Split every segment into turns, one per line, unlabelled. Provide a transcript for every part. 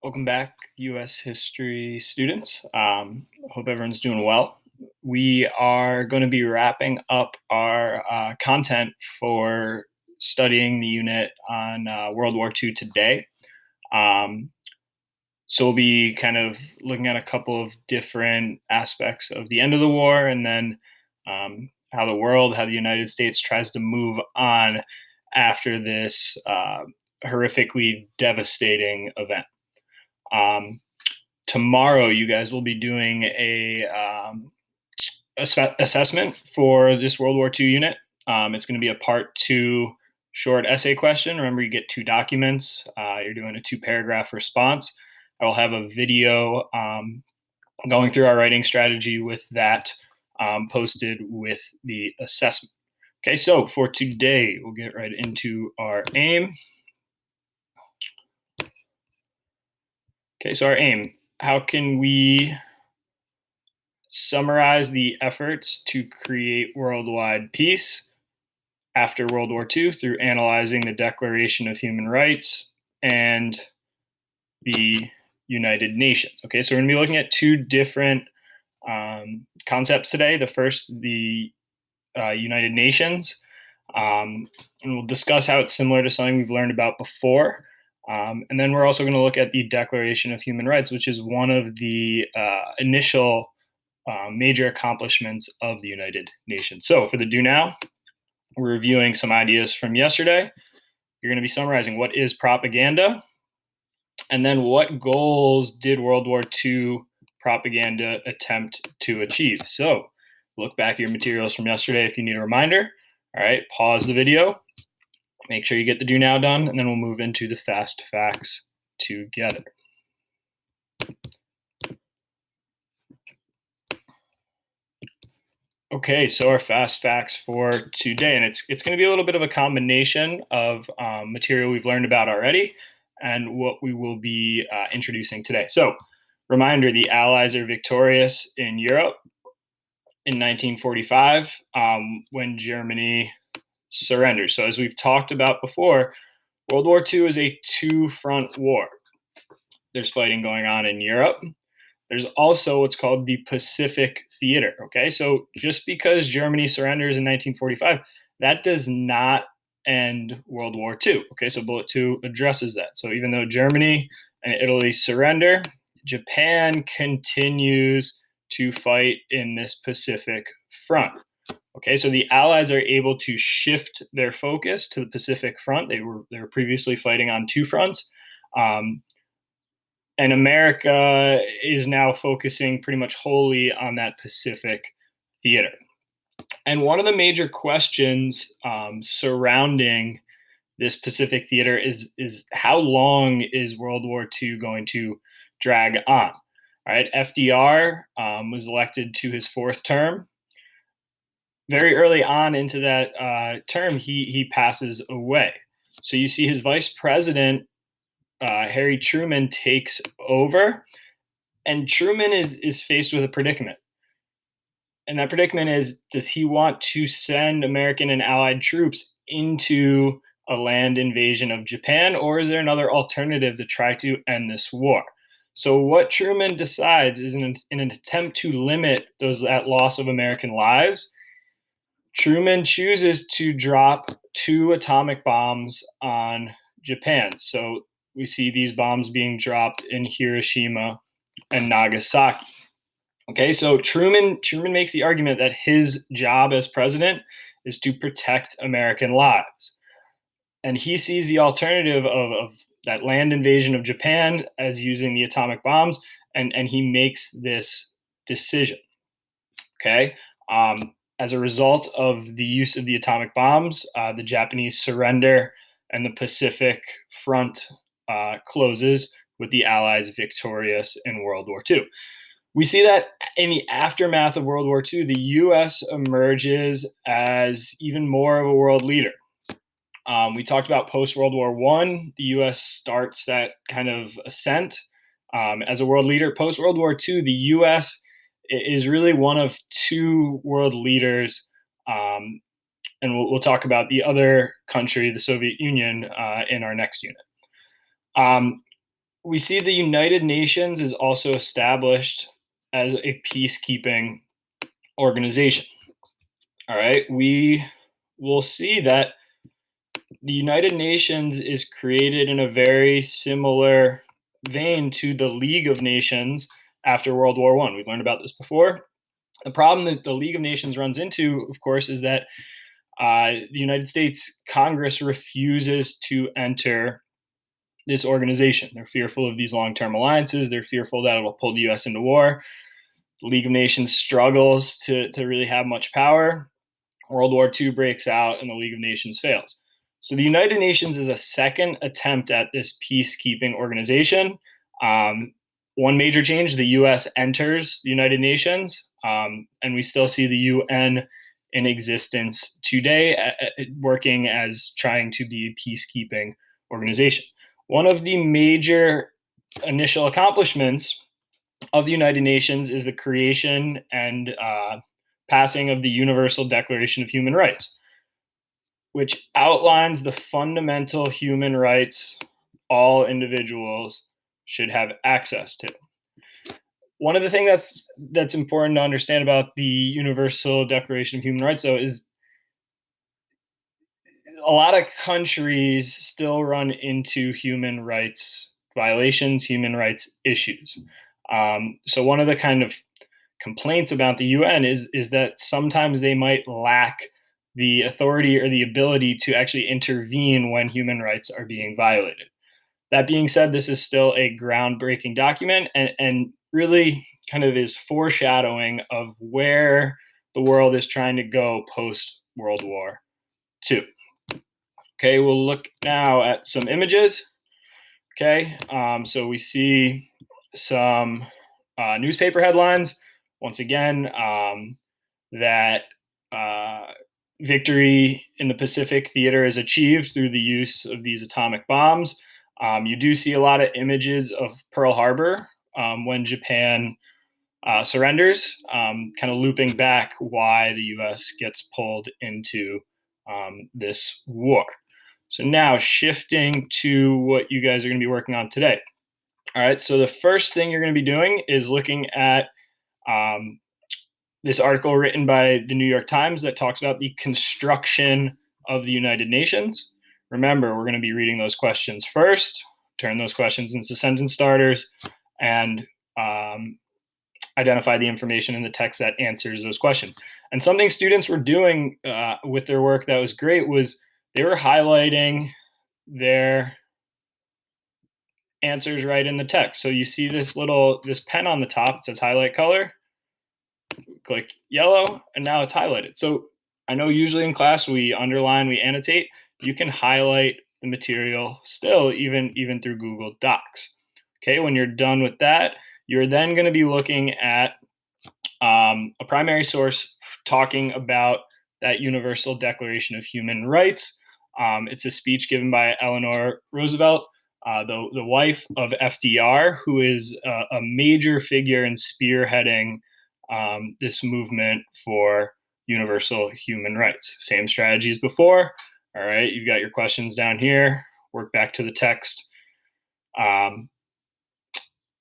Welcome back, U.S. history students. Hope everyone's doing well. We are going to be wrapping up our content for studying the unit on World War II today. So we'll be kind of looking at a couple of different aspects of the end of the war and then how the United States tries to move on after this horrifically devastating event. Tomorrow, you guys will be doing a assessment for this World War II unit. It's going to be a part 2 short essay question. Remember, you get 2 documents. You're doing a 2-paragraph response. I will have a video going through our writing strategy with that posted with the assessment. Okay, so for today, we'll get right into our aim. Okay, so our aim. How can we summarize the efforts to create worldwide peace after World War II through analyzing the Declaration of Human Rights and the United Nations? Okay, so we're going to be looking at 2 different concepts today. The first, the United Nations, and we'll discuss how it's similar to something we've learned about before. And then we're also going to look at the Declaration of Human Rights, which is one of the initial major accomplishments of the United Nations. So for the do now, we're reviewing some ideas from yesterday. You're going to be summarizing what is propaganda, and then what goals did World War II propaganda attempt to achieve. So look back at your materials from yesterday if you need a reminder. All right, pause the video. Make sure you get the do now done, and then we'll move into the fast facts together. Okay, so our fast facts for today, and it's going to be a little bit of a combination of material we've learned about already and what we will be introducing today. So, reminder, the Allies are victorious in Europe in 1945 when Germany surrenders. So as we've talked about before, World War II is a 2-front war. There's fighting going on in Europe. There's also what's called the Pacific Theater. Okay, so just because Germany surrenders in 1945, that does not end World War II. Okay, so bullet 2 addresses that. So even though Germany and Italy surrender, Japan continues to fight in this Pacific front. Okay, so the Allies are able to shift their focus to the Pacific front. They were previously fighting on 2 fronts. And America is now focusing pretty much wholly on that Pacific theater. And one of the major questions surrounding this Pacific theater is how long is World War II going to drag on? All right, FDR was elected to his 4th term. Very early on into that term, he passes away. So you see his vice president, Harry Truman, takes over, and Truman is faced with a predicament. And that predicament is, does he want to send American and Allied troops into a land invasion of Japan, or is there another alternative to try to end this war? So what Truman decides is in an attempt to limit that loss of American lives, Truman chooses to drop 2 atomic bombs on Japan. So we see these bombs being dropped in Hiroshima and Nagasaki. Okay, so Truman makes the argument that his job as president is to protect American lives. And he sees the alternative of that land invasion of Japan as using the atomic bombs, and he makes this decision. Okay, as a result of the use of the atomic bombs, the Japanese surrender and the Pacific front closes with the Allies victorious in World War II. We see that in the aftermath of World War II, the U.S. emerges as even more of a world leader. We talked about post-World War I, the U.S. starts that kind of ascent as a world leader. Post-World War II, the U.S. is really one of 2 world leaders, and we'll talk about the other country, the Soviet Union, in our next unit. we see the United Nations is also established as a peacekeeping organization. All right, we will see that the United Nations is created in a very similar vein to the League of Nations after World War I. We've learned about this before. The problem that the League of Nations runs into, of course, is that the United States Congress refuses to enter this organization. They're fearful of these long-term alliances. They're fearful that it will pull the U.S. into war. The League of Nations struggles to really have much power. World War II breaks out and the League of Nations fails. So the United Nations is a second attempt at this peacekeeping organization. One major change, the U.S. enters the United Nations, and we still see the UN in existence today, working as trying to be a peacekeeping organization. One of the major initial accomplishments of the United Nations is the creation and passing of the Universal Declaration of Human Rights, which outlines the fundamental human rights all individuals should have access to. One of the things that's important to understand about the Universal Declaration of Human Rights, though, is a lot of countries still run into human rights violations, human rights issues. So one of the kind of complaints about the UN is that sometimes they might lack the authority or the ability to actually intervene when human rights are being violated. That being said, this is still a groundbreaking document and really kind of is foreshadowing of where the world is trying to go post World War II. Okay, we'll look now at some images. Okay, so we see some newspaper headlines. Once again, that victory in the Pacific theater is achieved through the use of these atomic bombs. You do see a lot of images of Pearl Harbor when Japan surrenders, kind of looping back why the U.S. gets pulled into this war. So now shifting to what you guys are going to be working on today. All right, so the first thing you're going to be doing is looking at this article written by the New York Times that talks about the construction of the United Nations. Remember, we're going to be reading those questions first, turn those questions into sentence starters, and identify the information in the text that answers those questions. And something students were doing with their work that was great was they were highlighting their answers right in the text. So you see this pen on the top, it says highlight color. Click yellow, and now it's highlighted. So I know usually in class we underline, we annotate. You can highlight the material still, even through Google Docs. Okay, when you're done with that, you're then going to be looking at a primary source talking about that Universal Declaration of Human Rights. It's a speech given by Eleanor Roosevelt, the wife of FDR, who is a major figure in spearheading this movement for universal human rights. Same strategy as before. All right, you've got your questions down here. Work back to the text.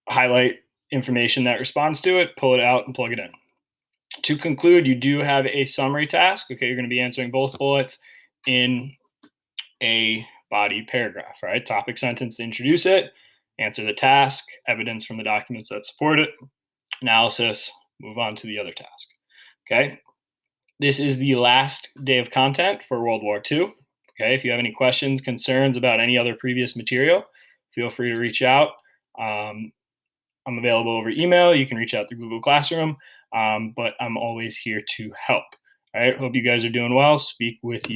Highlight information that responds to it, pull it out, and plug it in. To conclude, you do have a summary task. Okay, you're going to be answering both bullets in a body paragraph, right? Topic sentence to introduce it, answer the task, evidence from the documents that support it, analysis, move on to the other task. Okay, this is the last day of content for World War II. Okay, if you have any questions, concerns about any other previous material, feel free to reach out. I'm available over email. You can reach out through Google Classroom, but I'm always here to help. All right, hope you guys are doing well. Speak with you.